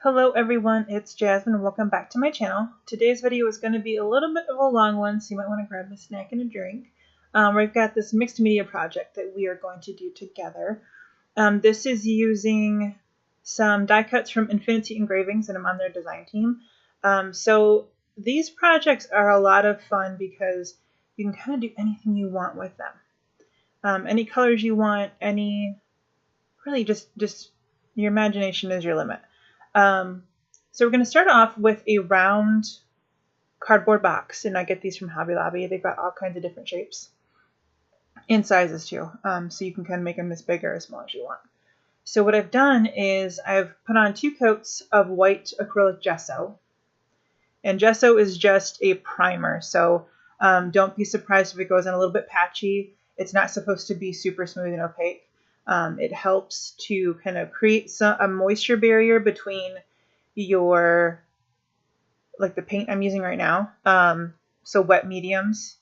Hello everyone, it's Jasmine and welcome back to my channel. Today's video is going to be a little bit of a long one, so you might want to grab a snack and a drink. We've got this mixed media project that we are going to do together. This is using some die cuts from Infinity Engravings, and I'm on their design team. So these projects are a lot of fun because you can kind of do anything you want with them. Any colors you want, really just your imagination is your limit. So we're going to start off with a round cardboard box, and I get these from Hobby Lobby. They've got all kinds of different shapes and sizes too, so you can kind of make them as big or as small as you want. So what I've done is I've put on 2 coats of white acrylic gesso, and gesso is just a primer, so don't be surprised if it goes in a little bit patchy. It's not supposed to be super smooth and opaque. It helps to kind of create a moisture barrier between the paint I'm using right now, so wet mediums,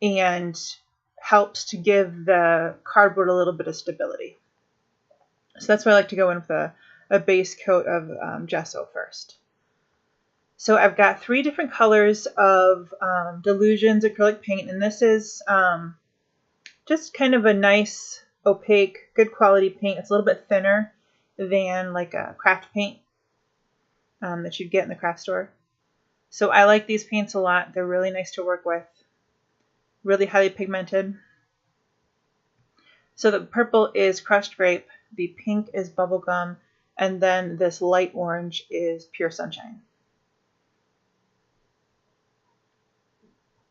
and helps to give the cardboard a little bit of stability. So that's why I like to go in with a base coat of gesso first. So I've got 3 different colors of Delusions acrylic paint, and this is just kind of a nice opaque, good quality paint. It's a little bit thinner than like a craft paint that you'd get in the craft store. So I like these paints a lot. They're really nice to work with, really highly pigmented. So the purple is crushed grape, the pink is bubblegum, and then this light orange is pure sunshine.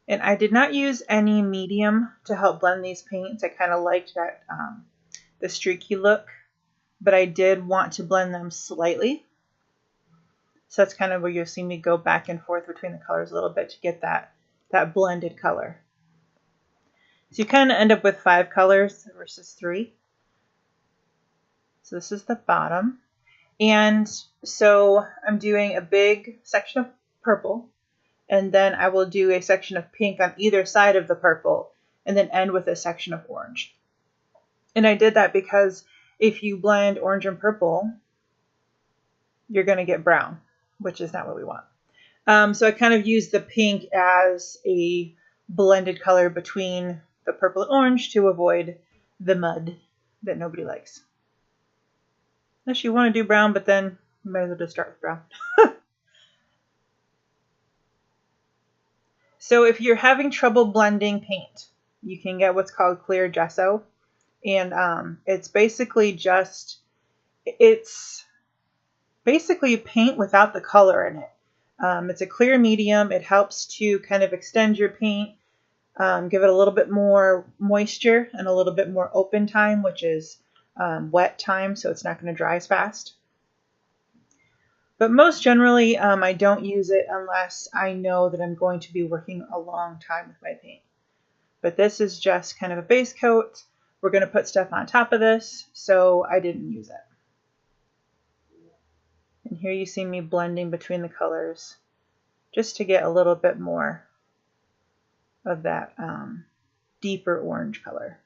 And I did not use any medium to help blend these paints. I kind of liked that the streaky look, but I did want to blend them slightly. So that's kind of where you'll see me go back and forth between the colors a little bit to get that blended color. So you kind of end up with 5 colors versus 3. So this is the bottom. And so I'm doing a big section of purple, and then I will do a section of pink on either side of the purple, and then end with a section of orange. And I did that because if you blend orange and purple, you're going to get brown, which is not what we want. So I kind of used the pink as a blended color between the purple and orange to avoid the mud that nobody likes. Unless you want to do brown, but then you might as well just start with brown. So if you're having trouble blending paint, you can get what's called clear gesso. And it's basically paint without the color in it. It's a clear medium. It helps to kind of extend your paint, give it a little bit more moisture and a little bit more open time, which is wet time, so it's not going to dry as fast. But most generally, I don't use it unless I know that I'm going to be working a long time with my paint. But this is just kind of a base coat. We're going to put stuff on top of this, so I didn't use it. And here you see me blending between the colors just to get a little bit more of that deeper orange color.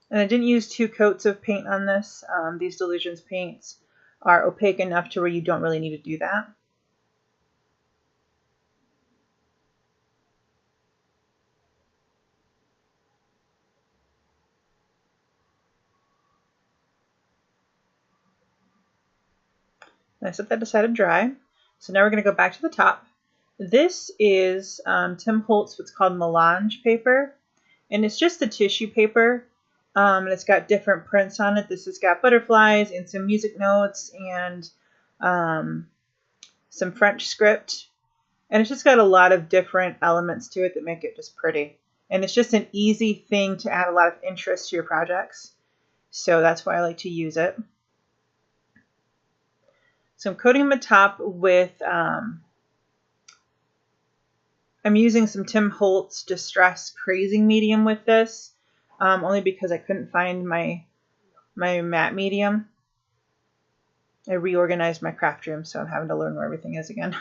And I didn't use 2 coats of paint on this. These Delusions paints are opaque enough to where you don't really need to do that. And I set that aside to dry. So now we're going to go back to the top. This is Tim Holtz, what's called melange paper. And it's just the tissue paper. And it's got different prints on it. This has got butterflies and some music notes and some French script. And it's just got a lot of different elements to it that make it just pretty. And it's just an easy thing to add a lot of interest to your projects. So that's why I like to use it. So I'm coating the top with, I'm using some Tim Holtz Distress Crazing medium with this. Only because I couldn't find my matte medium. I reorganized my craft room, so I'm having to learn where everything is again.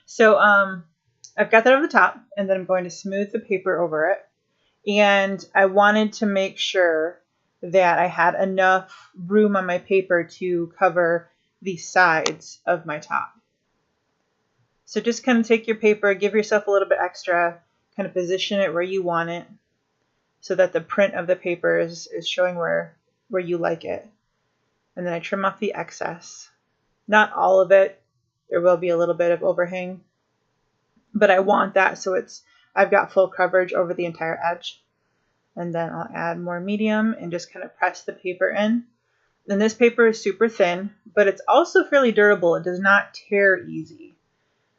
So I've got that over the top, and then I'm going to smooth the paper over it. And I wanted to make sure that I had enough room on my paper to cover the sides of my top. So just kind of take your paper, give yourself a little bit extra, kind of position it where you want it so that the print of the paper is showing where you like it. And then I trim off the excess. Not all of it. There will be a little bit of overhang, but I want that so I've got full coverage over the entire edge. And then I'll add more medium and just kind of press the paper in. And this paper is super thin, but it's also fairly durable. It does not tear easy.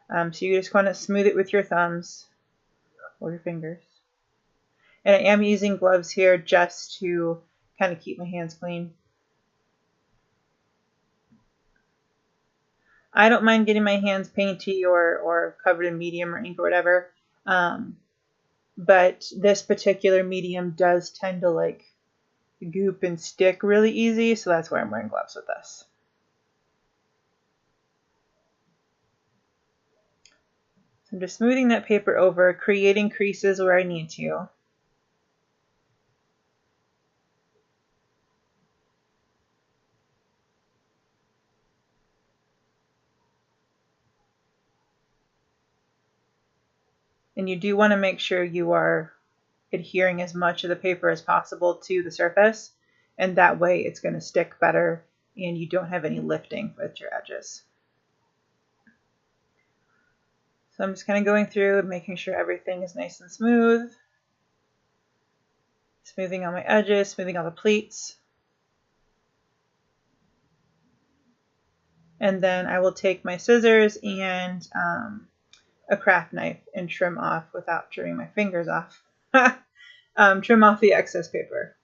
So you just want to smooth it with your thumbs or your fingers. And I am using gloves here just to kind of keep my hands clean. I don't mind getting my hands painty or covered in medium or ink or whatever. But this particular medium does tend to like goop and stick really easy, so that's why I'm wearing gloves with this. So I'm just smoothing that paper over, creating creases where I need to. And you do want to make sure you are adhering as much of the paper as possible to the surface, and that way it's going to stick better and you don't have any lifting with your edges. So I'm just kind of going through and making sure everything is nice and smooth. Smoothing all my edges, smoothing all the pleats. And then I will take my scissors and a craft knife and trim off without trimming my fingers off. Trim off the excess paper.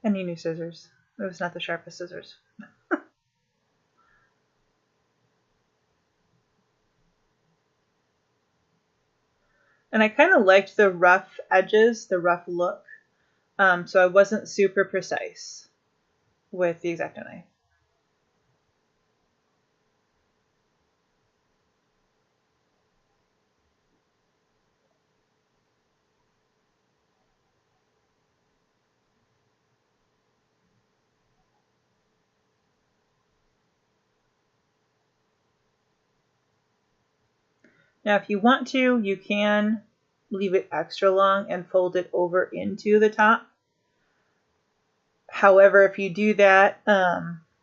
I need new scissors. It was not the sharpest scissors. And I kind of liked the rough edges, the rough look. So I wasn't super precise with the X-Acto knife. Now, if you want to, you can leave it extra long and fold it over into the top. However, if you do that,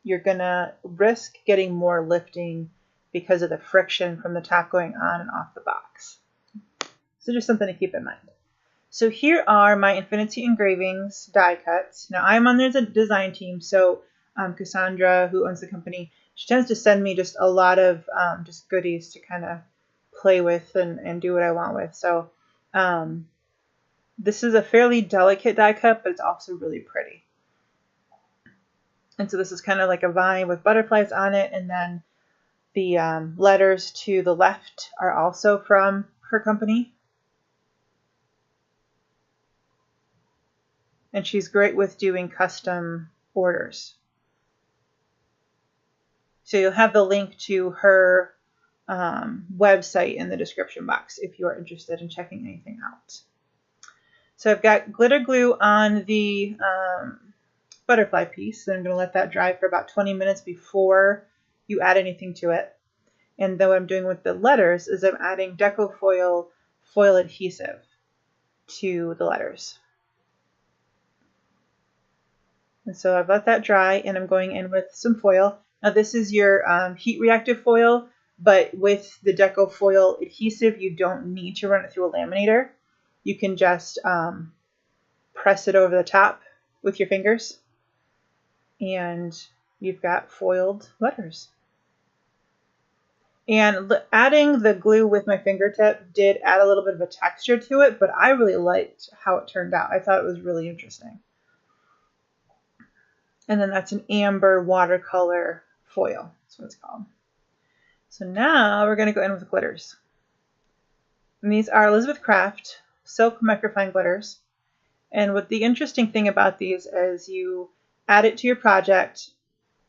you're going to risk getting more lifting because of the friction from the top going on and off the box. So just something to keep in mind. So here are my Infinity Engravings die cuts. Now I'm on their design team, so Cassandra, who owns the company, she tends to send me just a lot of just goodies to kind of play with and do what I want with. So this is a fairly delicate die cut, but it's also really pretty. And so this is kind of like a vine with butterflies on it, and then the letters to the left are also from her company. And she's great with doing custom orders. So you'll have the link to her website in the description box if you are interested in checking anything out. So I've got glitter glue on the butterfly piece. And I'm going to let that dry for about 20 minutes before you add anything to it. And then what I'm doing with the letters is I'm adding Deco foil adhesive to the letters. And so I've let that dry, and I'm going in with some foil. Now this is your heat reactive foil, but with the Deco foil adhesive, you don't need to run it through a laminator. You can just press it over the top with your fingers, and you've got foiled letters. And adding the glue with my fingertip did add a little bit of a texture to it, but I really liked how it turned out. I thought it was really interesting. And then that's an amber watercolor foil. That's what it's called. So now we're going to go in with glitters. And these are Elizabeth Craft Silk Microfine Glitters. And what the interesting thing about these is you add it to your project.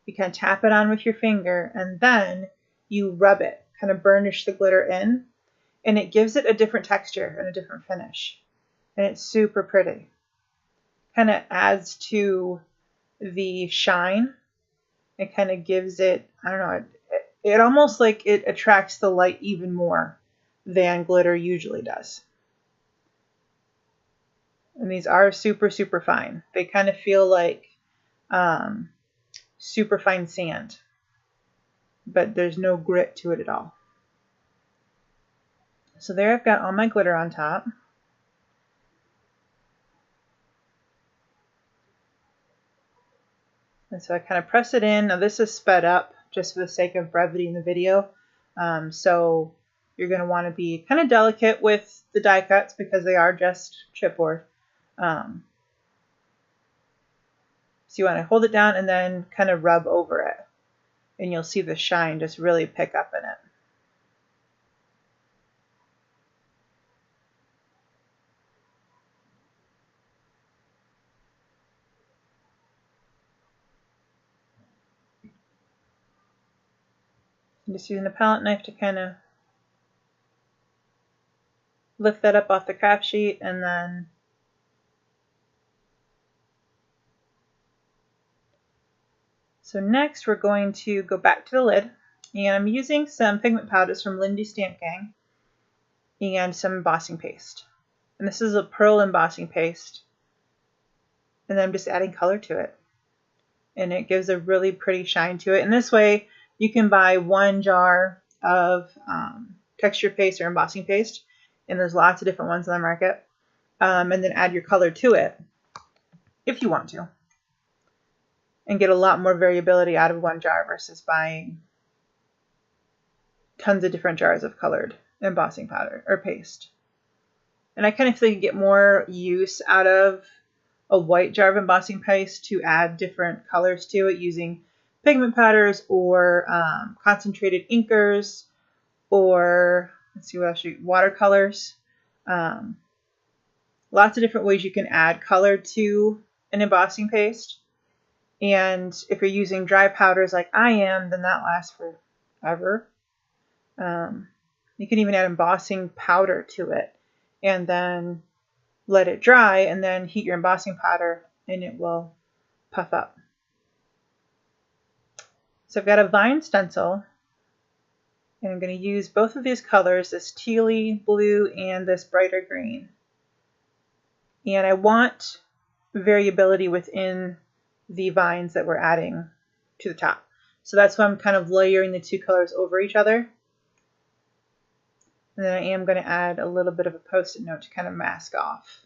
You kind of tap it on with your finger, and then you rub it, kind of burnish the glitter in, and it gives it a different texture and a different finish. And it's super pretty. Kind of adds to the shine. It kind of gives it, I don't know, it almost like it attracts the light even more than glitter usually does. And these are super, super fine. They kind of feel like super fine sand, but there's no grit to it at all. So there I've got all my glitter on top. And so I kind of press it in. Now this is sped up just for the sake of brevity in the video. So you're going to want to be kind of delicate with the die cuts because they are just chipboard. So you want to hold it down and then kind of rub over it. And you'll see the shine just really pick up in it. I'm just using a palette knife to kind of lift that up off the craft sheet, and then so next we're going to go back to the lid, and I'm using some pigment powders from Lindy Stamp Gang and some embossing paste. And this is a pearl embossing paste, and then I'm just adding color to it, and it gives a really pretty shine to it. And this way you can buy 1 jar of texture paste or embossing paste, and there's lots of different ones on the market, and then add your color to it if you want to, and get a lot more variability out of 1 jar versus buying tons of different jars of colored embossing powder or paste. And I kind of feel you get more use out of a white jar of embossing paste to add different colors to it using pigment powders or concentrated inkers, or let's see what else, watercolors. Lots of different ways you can add color to an embossing paste. And if you're using dry powders like I am, then that lasts forever. You can even add embossing powder to it and then let it dry, and then heat your embossing powder and it will puff up. So I've got a vine stencil, and I'm going to use both of these colors, this tealy blue and this brighter green. And I want variability within the vines that we're adding to the top. So that's why I'm kind of layering the 2 colors over each other. And then I am going to add a little bit of a post-it note to kind of mask off.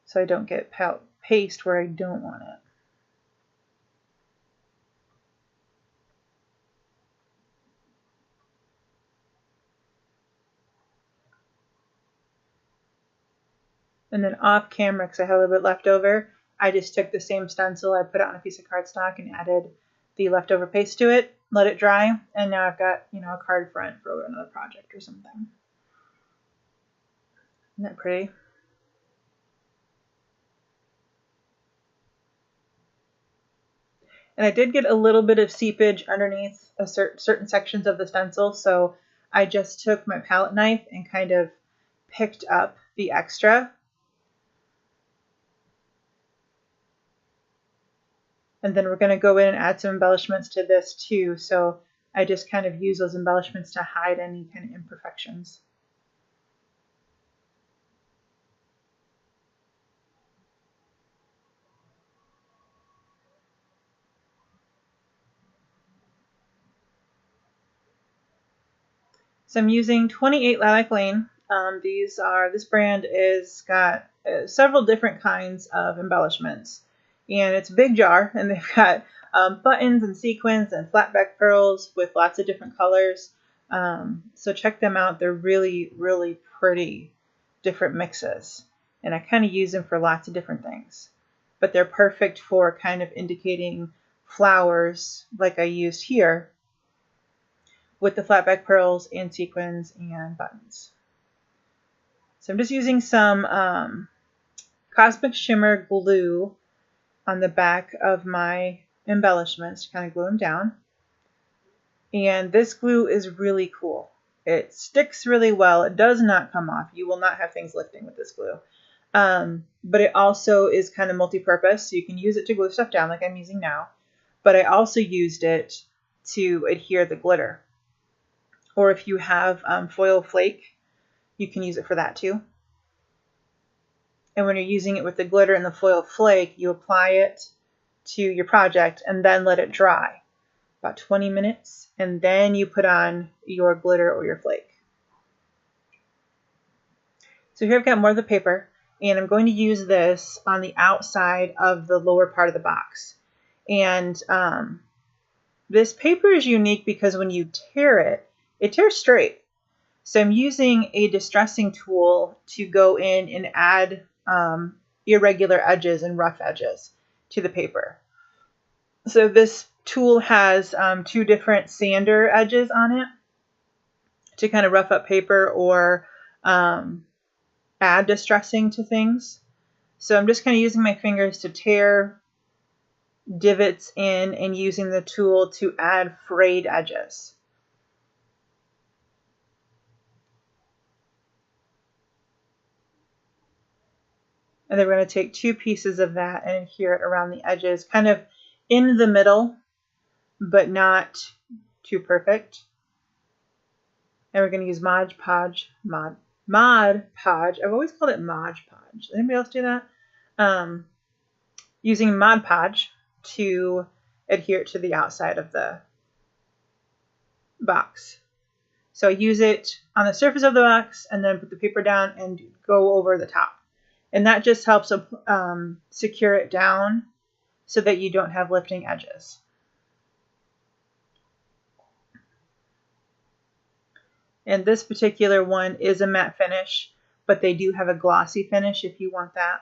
So I don't get paste where I don't want it. And then off camera, because I had a little bit left over, I just took the same stencil, I put it on a piece of cardstock and added the leftover paste to it, let it dry, and now I've got, you know, a card front for another project or something. Isn't that pretty? And I did get a little bit of seepage underneath certain sections of the stencil, so I just took my palette knife and kind of picked up the extra. And then we're going to go in and add some embellishments to this too, so I just kind of use those embellishments to hide any kind of imperfections. So I'm using 28 Lilac Lane. This brand is got several different kinds of embellishments, and it's a big jar, and they've got buttons and sequins and flat back pearls with lots of different colors. So check them out. They're really, really pretty different mixes, and I kind of use them for lots of different things, but they're perfect for kind of indicating flowers like I used here with the flat back pearls and sequins and buttons. So I'm just using some Cosmic Shimmer glue on the back of my embellishments to kind of glue them down. And this glue is really cool. It sticks really well. It does not come off. You will not have things lifting with this glue. But it also is kind of multi-purpose, so you can use it to glue stuff down like I'm using now. But I also used it to adhere the glitter. Or if you have foil flake, you can use it for that too. And when you're using it with the glitter and the foil flake, you apply it to your project and then let it dry about 20 minutes, and then you put on your glitter or your flake. So here I've got more of the paper, and I'm going to use this on the outside of the lower part of the box. And this paper is unique because when you tear it, it tears straight. So I'm using a distressing tool to go in and add irregular edges and rough edges to the paper. So this tool has 2 different sander edges on it to kind of rough up paper or add distressing to things. So I'm just kind of using my fingers to tear divots in and using the tool to add frayed edges. And then we're going to take 2 pieces of that and adhere it around the edges, kind of in the middle, but not too perfect. And we're going to use Mod Podge. I've always called it Mod Podge. Anybody else do that? Using Mod Podge to adhere it to the outside of the box. So I use it on the surface of the box and then put the paper down and go over the top. And that just helps secure it down so that you don't have lifting edges. And this particular one is a matte finish, but they do have a glossy finish if you want that.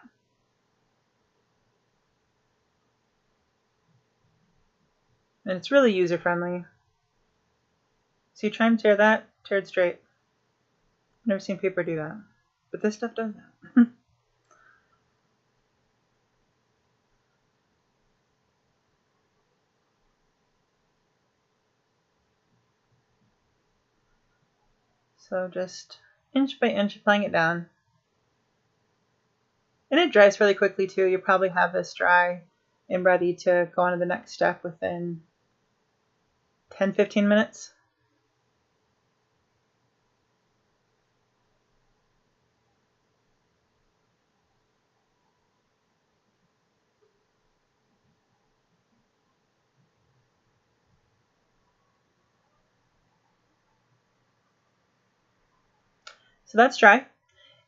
And it's really user-friendly. So you try and tear that, tear it straight. I've never seen paper do that, but this stuff does that. So just inch by inch applying it down. And it dries really quickly too. You probably have this dry and ready to go on to the next step within 10-15 minutes. So that's dry.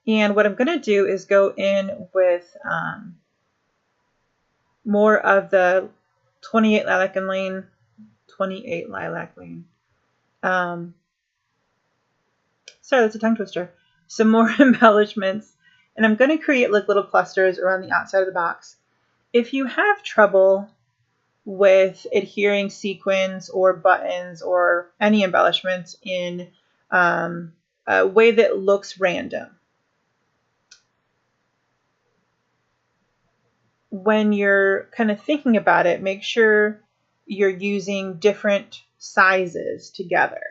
And what I'm going to do is go in with more of the 28 Lilac Lane. Sorry, that's a tongue twister. Some more embellishments. And I'm going to create like little clusters around the outside of the box. If you have trouble with adhering sequins or buttons or any embellishments in a way that looks random, when you're kind of thinking about it, make sure you're using different sizes together.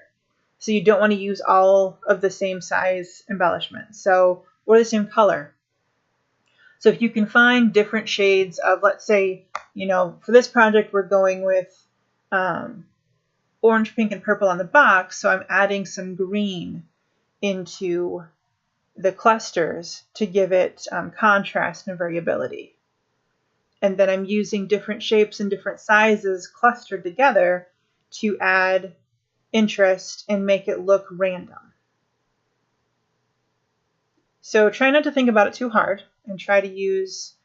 So you don't want to use all of the same size embellishments, or the same color. So if you can find different shades of, let's say, for this project we're going with orange, pink, and purple on the box, so I'm adding some green into the clusters to give it contrast and variability. And then I'm using different shapes and different sizes clustered together to add interest and make it look random. So try not to think about it too hard and try to use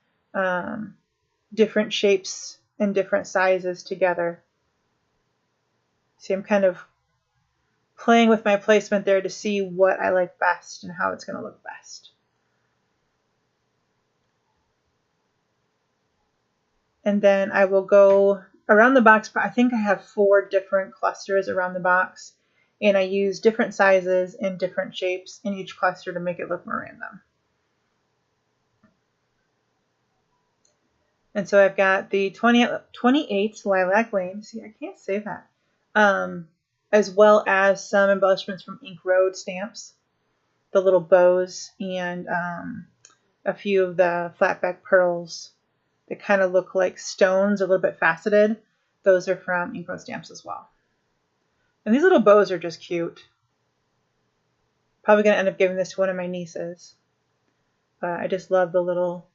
different shapes and different sizes together. See, I'm kind of playing with my placement there to see what I like best and how it's going to look best. And then I will go around the box. I think I have 4 different clusters around the box. and I use different sizes and different shapes in each cluster to make it look more random. And so I've got the 28 Lilac Lane, see, I can't say that, as well as some embellishments from Ink Road stamps, the little bows, and a few of the flatback pearls that kind of look like stones, a little bit faceted. Those are from Ink Road stamps as well. And these little bows are just cute. Probably going to end up giving this to one of my nieces. I just love the little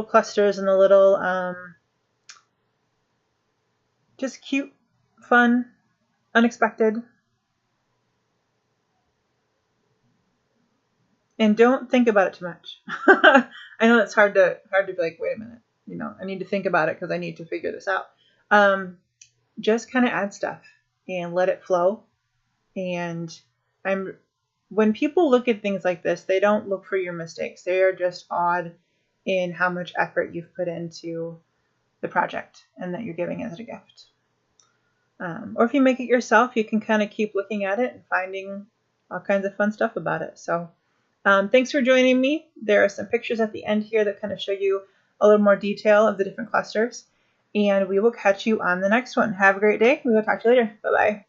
clusters and the little just cute, fun, unexpected. And don't think about it too much. I know it's hard to be like, wait a minute, you know, I need to think about it because I need to figure this out. Just kind of add stuff and let it flow. And when people look at things like this, they don't look for your mistakes. They are just awed in how much effort you've put into the project and that you're giving as a gift. Or if you make it yourself, you can kind of keep looking at it and finding all kinds of fun stuff about it. So thanks for joining me. There are some pictures at the end here that kind of show you a little more detail of the different clusters. And we will catch you on the next one. Have a great day. We will talk to you later. Bye-bye.